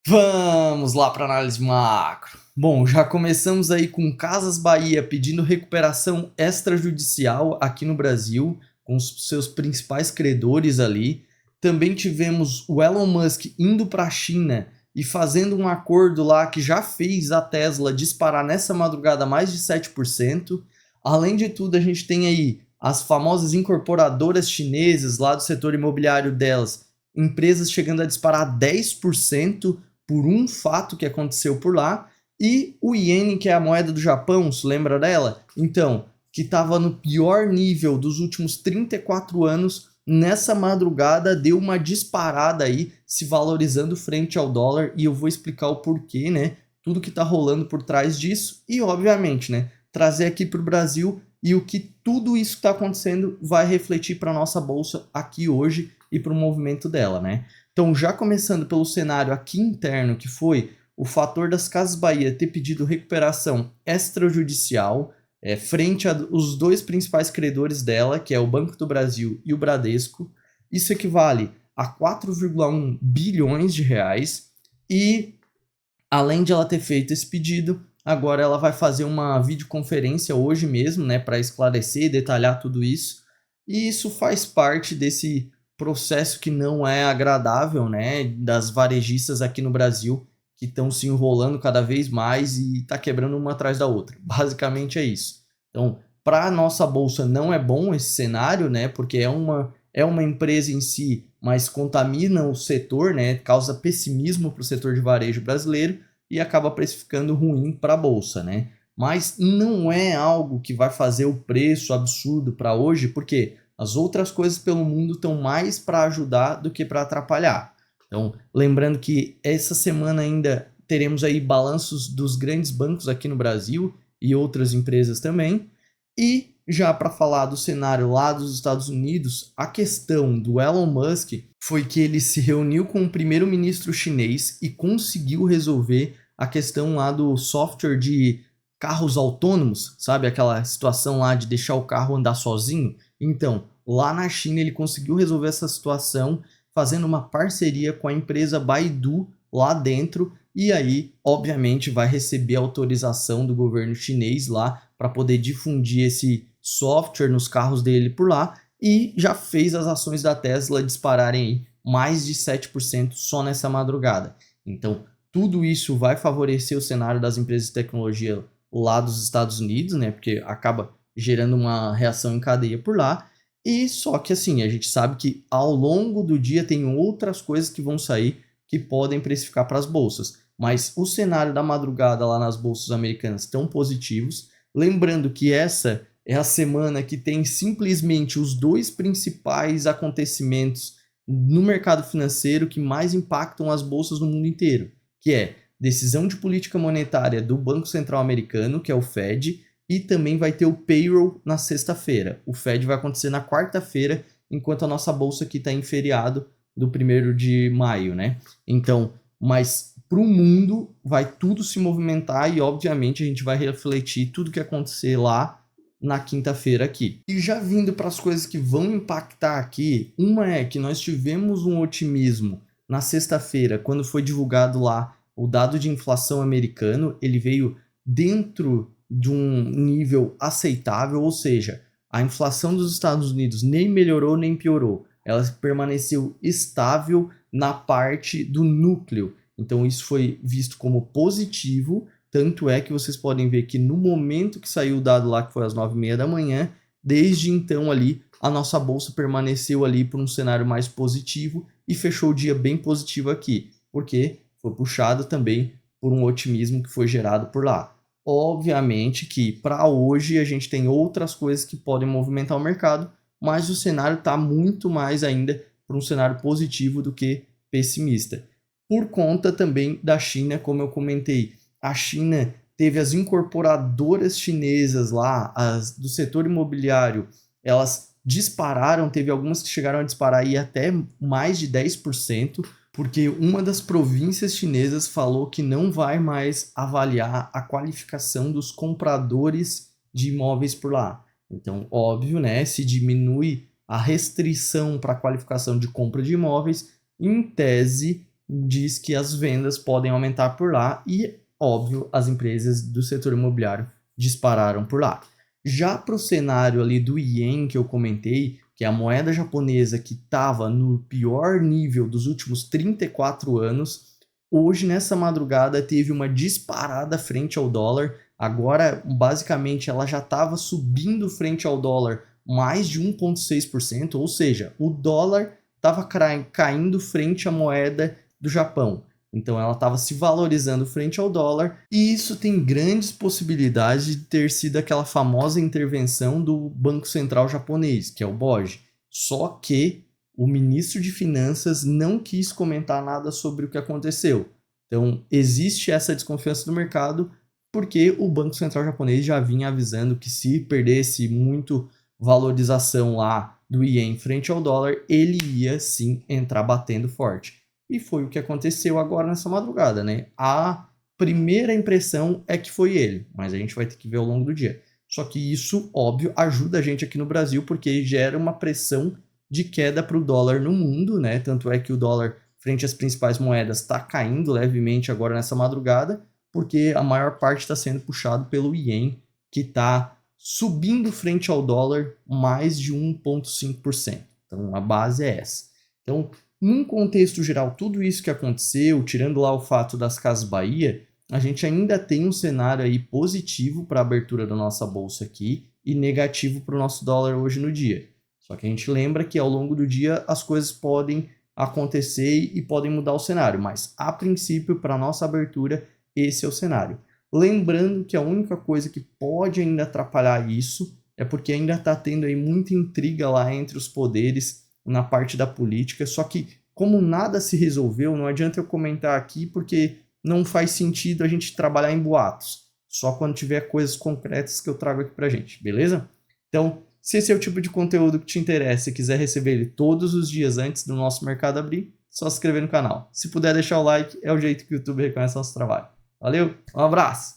Vamos lá para análise macro. Bom, já começamos aí com Casas Bahia pedindo recuperação extrajudicial aqui no Brasil, com os seus principais credores ali. Também tivemos o Elon Musk indo para a China e fazendo um acordo lá que já fez a Tesla disparar nessa madrugada mais de 7%. Além de tudo, a gente tem aí as famosas incorporadoras chinesas lá do setor imobiliário delas, empresas chegando a disparar 10% por um fato que aconteceu por lá, e o iene, que é a moeda do Japão, se lembra dela? Então, que estava no pior nível dos últimos 34 anos, nessa madrugada deu uma disparada aí, se valorizando frente ao dólar, e eu vou explicar o porquê, né? Tudo que está rolando por trás disso, e obviamente, né? Trazer aqui para o Brasil e o que tudo isso que está acontecendo vai refletir para a nossa bolsa aqui hoje e para o movimento dela, né? Então, já começando pelo cenário aqui interno, que foi o fator das Casas Bahia ter pedido recuperação extrajudicial frente aos dois principais credores dela, que é o Banco do Brasil e o Bradesco. Isso equivale a 4,1 bilhões de reais. E, além de ela ter feito esse pedido, agora ela vai fazer uma videoconferência hoje mesmo, né, para esclarecer e detalhar tudo isso. E isso faz parte desse processo que não é agradável, né, das varejistas aqui no Brasil, que estão se enrolando cada vez mais e está quebrando uma atrás da outra. Basicamente é isso. Então, para a nossa bolsa não é bom esse cenário, né, porque é uma empresa em si, mas contamina o setor, né, causa pessimismo para o setor de varejo brasileiro e acaba precificando ruim para a bolsa, né? Mas não é algo que vai fazer o preço absurdo para hoje, porque as outras coisas pelo mundo estão mais para ajudar do que para atrapalhar. Então, lembrando que essa semana ainda teremos aí balanços dos grandes bancos aqui no Brasil e outras empresas também. E já para falar do cenário lá dos Estados Unidos, a questão do Elon Musk foi que ele se reuniu com o primeiro-ministro chinês e conseguiu resolver a questão lá do software de carros autônomos, sabe? Aquela situação lá de deixar o carro andar sozinho. Então, lá na China ele conseguiu resolver essa situação fazendo uma parceria com a empresa Baidu lá dentro, e aí, obviamente, vai receber autorização do governo chinês lá para poder difundir esse software nos carros dele por lá, e já fez as ações da Tesla dispararem mais de 7% só nessa madrugada. Então, tudo isso vai favorecer o cenário das empresas de tecnologia lá dos Estados Unidos, né? Porque acaba gerando uma reação em cadeia por lá. E só que assim, a gente sabe que ao longo do dia tem outras coisas que vão sair que podem precificar para as bolsas. Mas o cenário da madrugada lá nas bolsas americanas estão positivos. Lembrando que essa é a semana que tem simplesmente os dois principais acontecimentos no mercado financeiro que mais impactam as bolsas no mundo inteiro, que é decisão de política monetária do Banco Central Americano, que é o Fed, e também vai ter o payroll na sexta-feira. O Fed vai acontecer na quarta-feira, enquanto a nossa bolsa aqui está em feriado do 1º de maio, né? Então, mas para o mundo vai tudo se movimentar e, obviamente, a gente vai refletir tudo que acontecer lá na quinta-feira aqui. E já vindo para as coisas que vão impactar aqui, uma é que nós tivemos um otimismo na sexta-feira, quando foi divulgado lá o dado de inflação americano, ele veio dentro de um nível aceitável, ou seja, a inflação dos Estados Unidos nem melhorou nem piorou, ela permaneceu estável na parte do núcleo. Então isso foi visto como positivo, tanto é que vocês podem ver que no momento que saiu o dado lá, que foi às 9h30 da manhã, desde então ali a nossa bolsa permaneceu ali por um cenário mais positivo e fechou o dia bem positivo aqui, porque foi puxado também por um otimismo que foi gerado por lá. Obviamente que para hoje a gente tem outras coisas que podem movimentar o mercado, mas o cenário está muito mais ainda para um cenário positivo do que pessimista. Por conta também da China, como eu comentei, a China teve as incorporadoras chinesas lá, as do setor imobiliário, elas dispararam, teve algumas que chegaram a disparar aí até mais de 10%, porque uma das províncias chinesas falou que não vai mais avaliar a qualificação dos compradores de imóveis por lá. Então, óbvio, né, se diminui a restrição para a qualificação de compra de imóveis, em tese, diz que as vendas podem aumentar por lá e, óbvio, as empresas do setor imobiliário dispararam por lá. Já para o cenário ali do ien que eu comentei, que é a moeda japonesa que estava no pior nível dos últimos 34 anos, hoje nessa madrugada teve uma disparada frente ao dólar. Agora, basicamente, ela já estava subindo frente ao dólar mais de 1,6%, ou seja, o dólar estava caindo frente à moeda do Japão. Então ela estava se valorizando frente ao dólar, e isso tem grandes possibilidades de ter sido aquela famosa intervenção do Banco Central japonês, que é o BOJ. Só que o ministro de Finanças não quis comentar nada sobre o que aconteceu. Então existe essa desconfiança do mercado, porque o Banco Central japonês já vinha avisando que se perdesse muito valorização lá do ien frente ao dólar, ele ia sim entrar batendo forte. E foi o que aconteceu agora nessa madrugada, né? A primeira impressão é que foi ele, mas a gente vai ter que ver ao longo do dia. Só que isso, óbvio, ajuda a gente aqui no Brasil, porque gera uma pressão de queda para o dólar no mundo, né? Tanto é que o dólar frente às principais moedas está caindo levemente agora nessa madrugada, porque a maior parte está sendo puxado pelo ien, que está subindo frente ao dólar mais de 1,5%. Então a base é essa. Então, num contexto geral, tudo isso que aconteceu, tirando lá o fato das Casas Bahia, a gente ainda tem um cenário aí positivo para a abertura da nossa bolsa aqui e negativo para o nosso dólar hoje no dia. Só que a gente lembra que ao longo do dia as coisas podem acontecer e podem mudar o cenário, mas a princípio, para a nossa abertura, esse é o cenário. Lembrando que a única coisa que pode ainda atrapalhar isso é porque ainda está tendo aí muita intriga lá entre os poderes na parte da política, só que como nada se resolveu, não adianta eu comentar aqui porque não faz sentido a gente trabalhar em boatos, só quando tiver coisas concretas que eu trago aqui pra gente, beleza? Então, se esse é o tipo de conteúdo que te interessa e quiser receber ele todos os dias antes do nosso mercado abrir, só se inscrever no canal. Se puder deixar o like, é o jeito que o YouTube reconhece nosso trabalho. Valeu, um abraço!